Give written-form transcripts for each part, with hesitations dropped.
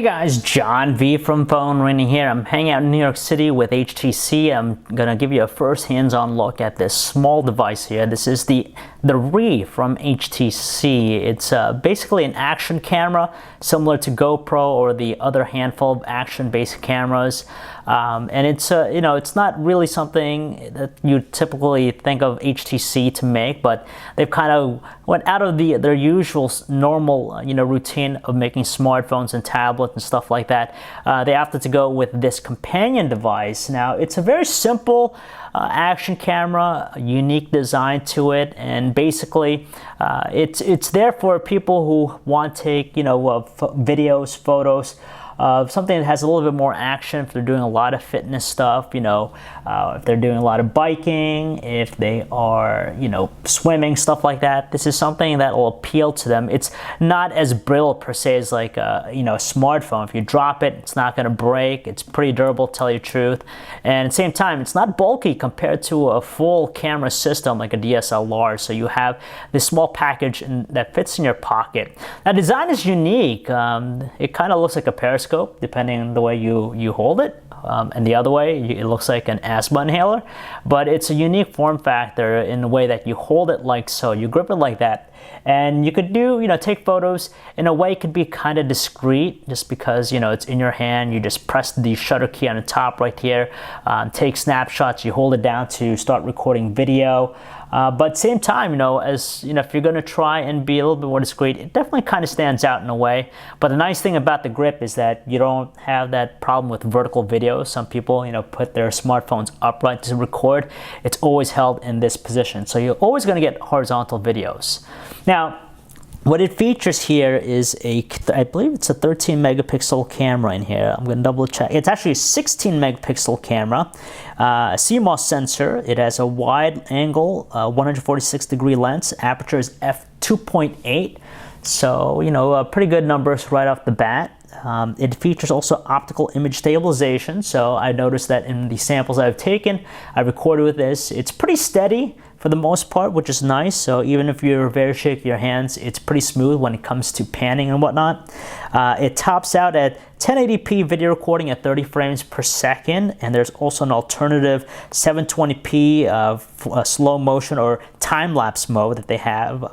Hey guys, John V from PhoneArena here. I'm hanging out in New York City with HTC. I'm gonna give you a first hands-on look at this small device here. This is the RE from HTC. It's basically an action camera similar to GoPro or the other handful of action-based cameras. And it's it's not really something that you typically think of HTC to make, but they've kind of went out of their usual normal routine of making smartphones and tablets and stuff like that. They opted to go with this companion device. Now it's a very simple action camera, a unique design to it, and basically it's there for people who want to take videos, photos of something that has a little bit more action. If they're doing a lot of fitness stuff, if they're doing a lot of biking, if they are swimming, stuff like that, this is something that will appeal to them. It's not as brittle per se as like a smartphone. If you drop it, it's not going to break. It's pretty durable, to tell you the truth, and at the same time it's not bulky compared to a full camera system like a DSLR. So you have this small package that fits in your pocket. Now, design is unique. It kind of looks like a periscope depending on the way you hold it, and the other way it looks like an asthma inhaler, but it's a unique form factor in the way that you hold it like so. You grip it like that, and you could take photos in a way. It could be kind of discreet just because it's in your hand. You just press the shutter key on the top right here, take snapshots, you hold it down to start recording video. But at the same time, if you're going to try and be a little bit more discreet, it definitely kind of stands out in a way. But the nice thing about the grip is that you don't have that problem with vertical video. Some people, put their smartphones upright to record. It's always held in this position. So you're always going to get horizontal videos. Now, what it features here is I believe it's a 13 megapixel camera in here. I'm going to double check. It's actually a 16 megapixel camera, a CMOS sensor. It has a wide angle, 146 degree lens. Aperture is f2.8. So, pretty good numbers right off the bat. It features also optical image stabilization. So I noticed that in the samples I've taken, I recorded with this. It's pretty steady for the most part, which is nice. So even if you're very shaky your hands, it's pretty smooth when it comes to panning and whatnot. It tops out at 1080p video recording at 30 frames per second, and there's also an alternative 720p slow motion or time-lapse mode that they have.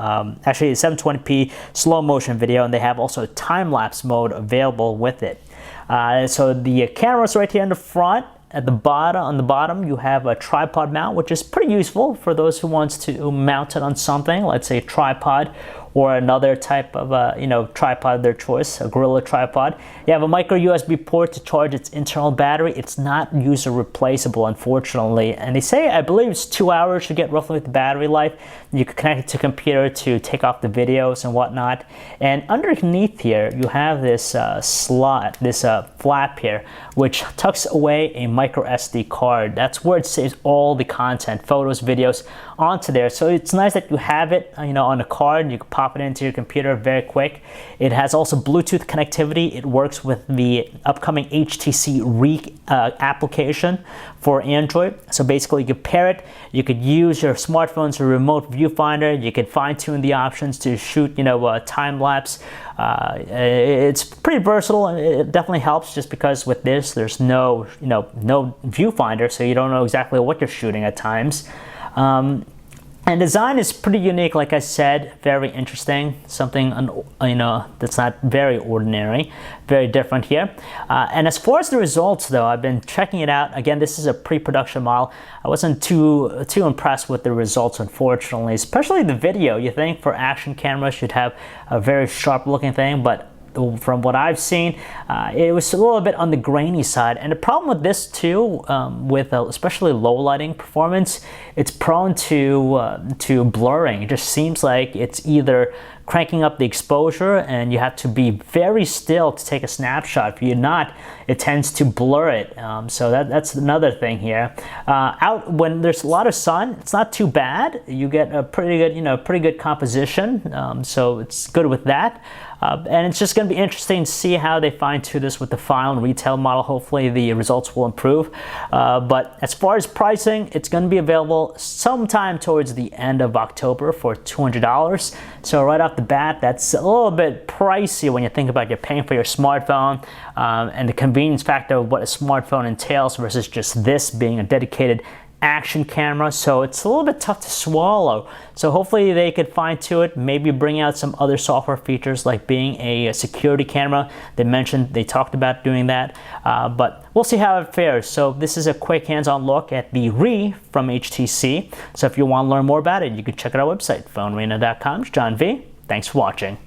Actually, 720p slow motion video, and they have also a time-lapse mode available with it. So the camera's right here in the front. On the bottom, you have a tripod mount, which is pretty useful for those who wants to mount it on something, let's say a tripod or another type of tripod of their choice, a Gorilla tripod. You have a micro USB port to charge its internal battery. It's not user replaceable, unfortunately. And they say, I believe it's 2 hours to get roughly the battery life. You can connect it to a computer to take off the videos and whatnot. And underneath here, you have this slot, this flap here, which tucks away a micro SD card. That's where it saves all the content, photos, videos, onto there. So it's nice that you have it, on a card. You can pop it into your computer very quick. It has also Bluetooth connectivity. It works with the upcoming HTC RE application for Android. So basically, you could pair it. You could use your smartphone's remote viewfinder. You could fine-tune the options to shoot, time lapse. It's pretty versatile, and it definitely helps just because with this, there's no viewfinder, so you don't know exactly what you're shooting at times. And design is pretty unique, like I said, very interesting, something that's not very ordinary, very different here. And as far as the results, though, I've been checking it out. Again, this is a pre-production model. I wasn't too impressed with the results, unfortunately, especially the video. You think for action cameras should have a very sharp-looking thing, but from what I've seen, it was a little bit on the grainy side. And the problem with this too, with especially low lighting performance, it's prone to blurring. It just seems like it's either cranking up the exposure and you have to be very still to take a snapshot. If you're not, it tends to blur it. So that's another thing here. Out when there's a lot of sun, it's not too bad. You get a pretty good composition. So it's good with that. And it's just going to be interesting to see how they fine-tune this with the final and retail model. Hopefully the results will improve. But as far as pricing, it's going to be available sometime towards the end of October for $200. So right off the bat, that's a little bit pricey when you think about you're paying for your smartphone and the convenience factor of what a smartphone entails versus just this being a dedicated action camera. So it's a little bit tough to swallow. So hopefully they could fine-tune it, maybe bring out some other software features like being a security camera. They talked about doing that, but we'll see how it fares. So this is a quick hands-on look at the RE from HTC. So if you want to learn more about it, you can check out our website, PhoneArena.com. It's John V. Thanks for watching.